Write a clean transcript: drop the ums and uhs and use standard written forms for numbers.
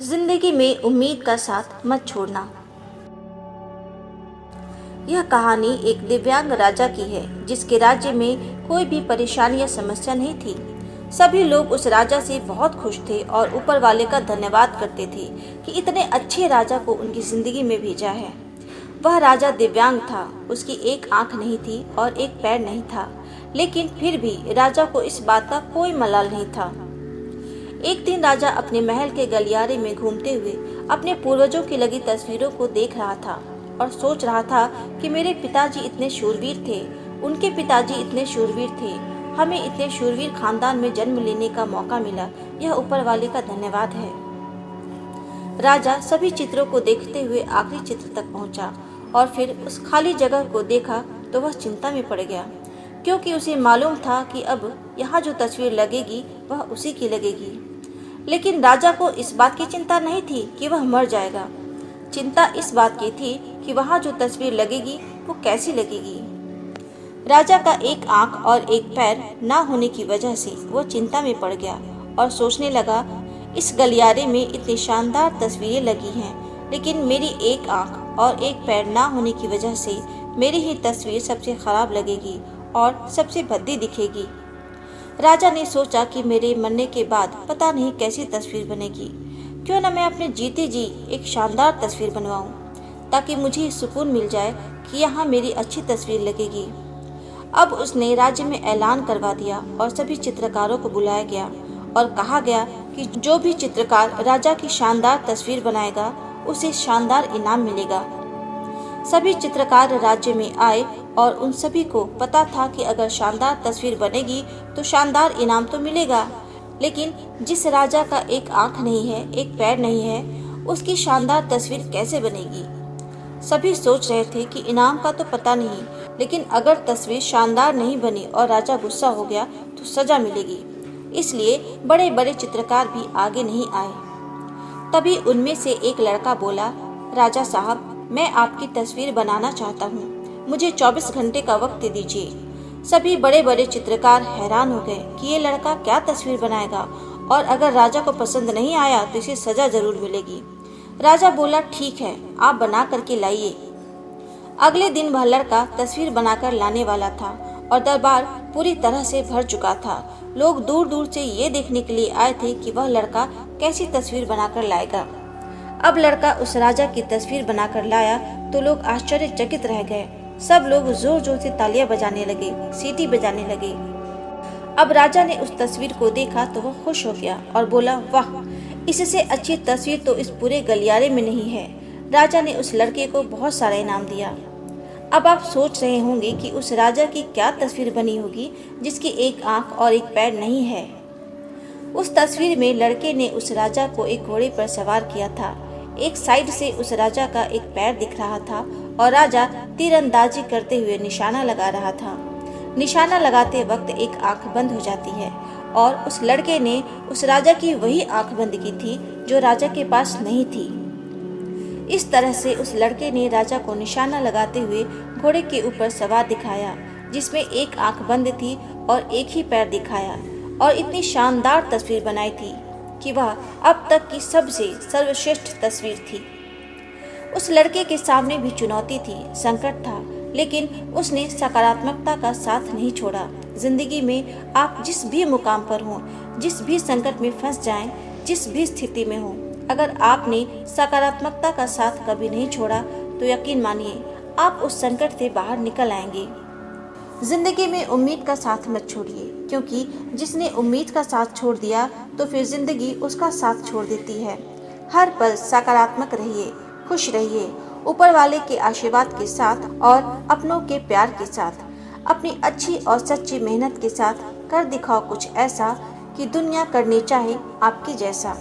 जिंदगी में उम्मीद का साथ मत छोड़ना। यह कहानी एक दिव्यांग राजा की है जिसके राज्य में कोई भी परेशानी या समस्या नहीं थी। सभी लोग उस राजा से बहुत खुश थे और ऊपर वाले का धन्यवाद करते थे कि इतने अच्छे राजा को उनकी जिंदगी में भेजा है। वह राजा दिव्यांग था, उसकी एक आंख नहीं थी और एक पैर नहीं था, लेकिन फिर भी राजा को इस बात का कोई मलाल नहीं था। एक दिन राजा अपने महल के गलियारे में घूमते हुए अपने पूर्वजों की लगी तस्वीरों को देख रहा था और सोच रहा था कि मेरे पिताजी इतने शूरवीर थे, उनके पिताजी इतने शूरवीर थे, हमें इतने शूरवीर खानदान में जन्म लेने का मौका मिला, यह ऊपर वाले का धन्यवाद है। राजा सभी चित्रों को देखते हुए आखिरी चित्र तक पहुंचा और फिर उस खाली जगह को देखा तो वह चिंता में पड़ गया, क्योंकि उसे मालूम था कि अब यहाँ जो तस्वीर लगेगी वह उसी की लगेगी। लेकिन राजा को इस बात की चिंता नहीं थी कि वह मर जाएगा। चिंता इस बात की थी कि वहाँ जो तस्वीर लगेगी वो कैसी लगेगी। राजा का एक आंख और एक पैर ना होने की वजह से वो चिंता में पड़ गया और सोचने लगा, इस गलियारे में इतनी शानदार तस्वीरें लगी हैं, लेकिन मेरी एक आंख और एक पैर ना होने की वजह से मेरी ही तस्वीर सबसे खराब लगेगी और सबसे भद्दी दिखेगी। राजा ने सोचा कि मेरे मरने के बाद पता नहीं कैसी तस्वीर बनेगी, क्यों न मैं अपने जीते जी एक शानदार तस्वीर बनवाऊं, ताकि मुझे सुकून मिल जाए कि यहाँ मेरी अच्छी तस्वीर लगेगी। अब उसने राज्य में ऐलान करवा दिया और सभी चित्रकारों को बुलाया गया और कहा गया कि जो भी चित्रकार राजा की शानदार तस्वीर बनाएगा उसे शानदार इनाम मिलेगा। सभी चित्रकार राज्य में आए और उन सभी को पता था कि अगर शानदार तस्वीर बनेगी तो शानदार इनाम तो मिलेगा, लेकिन जिस राजा का एक आंख नहीं है, एक पैर नहीं है, उसकी शानदार तस्वीर कैसे बनेगी। सभी सोच रहे थे कि इनाम का तो पता नहीं, लेकिन अगर तस्वीर शानदार नहीं बनी और राजा गुस्सा हो गया तो सजा मिलेगी। इसलिए बड़े बड़े चित्रकार भी आगे नहीं आए। तभी उनमें से एक लड़का बोला, राजा साहब, मैं आपकी तस्वीर बनाना चाहता हूँ, मुझे 24 घंटे का वक्त दीजिए। सभी बड़े बड़े चित्रकार हैरान हो गए कि ये लड़का क्या तस्वीर बनाएगा और अगर राजा को पसंद नहीं आया तो इसे सजा जरूर मिलेगी। राजा बोला, ठीक है, आप बना करके लाइए। अगले दिन वह लड़का तस्वीर बनाकर लाने वाला था और दरबार पूरी तरह से भर चुका था। लोग दूर दूर से ये देखने के लिए आए थे कि वह लड़का कैसी तस्वीर बनाकर लाएगा। अब लड़का उस राजा की तस्वीर बनाकर लाया तो लोग आश्चर्यचकित रह गए। सब लोग जोर जोर से तालियां बजाने लगे, सीटी बजाने लगे। अब राजा ने उस तस्वीर को देखा तो वह खुश हो गया और बोला, वाह, इससे अच्छी तस्वीर तो इस पूरे गलियारे में नहीं है। राजा ने उस लड़के को बहुत सारा इनाम दिया। अब आप सोच रहे होंगे कि उस राजा की क्या तस्वीर बनी होगी जिसकी एक आंख और एक पैर नहीं है। उस तस्वीर में लड़के ने उस राजा को एक घोड़े पर सवार किया था। एक साइड से उस राजा का एक पैर दिख रहा था और राजा तीरंदाजी करते हुए निशाना लगा रहा था। निशाना लगाते वक्त एक आंख बंद हो जाती है और उस लड़के ने उस राजा की वही आंख बंद की थी जो राजा के पास नहीं थी। इस तरह से उस लड़के ने राजा को निशाना लगाते हुए घोड़े के ऊपर सवार दिखाया, जिसमें एक आंख बंद थी और एक ही पैर दिखाया, और इतनी शानदार तस्वीर बनाई थी कि वह अब तक की सबसे सर्वश्रेष्ठ तस्वीर थी। उस लड़के के सामने भी चुनौती थी, संकट था, लेकिन उसने सकारात्मकता का साथ नहीं छोड़ा। जिंदगी में आप जिस भी मुकाम पर हों, जिस भी संकट में फंस जाएं, जिस भी स्थिति में हों, अगर आपने सकारात्मकता का साथ कभी नहीं छोड़ा तो यकीन मानिए आप उस संकट से बाहर निकल आएंगे। जिंदगी में उम्मीद का साथ मत छोड़िए, क्योंकि जिसने उम्मीद का साथ छोड़ दिया तो फिर जिंदगी उसका साथ छोड़ देती है। हर पल सकारात्मक रहिए, खुश रहिए, ऊपर वाले के आशीर्वाद के साथ और अपनों के प्यार के साथ। अपनी अच्छी और सच्ची मेहनत के साथ कर दिखाओ कुछ ऐसा कि दुनिया करनी चाहे आपके जैसा।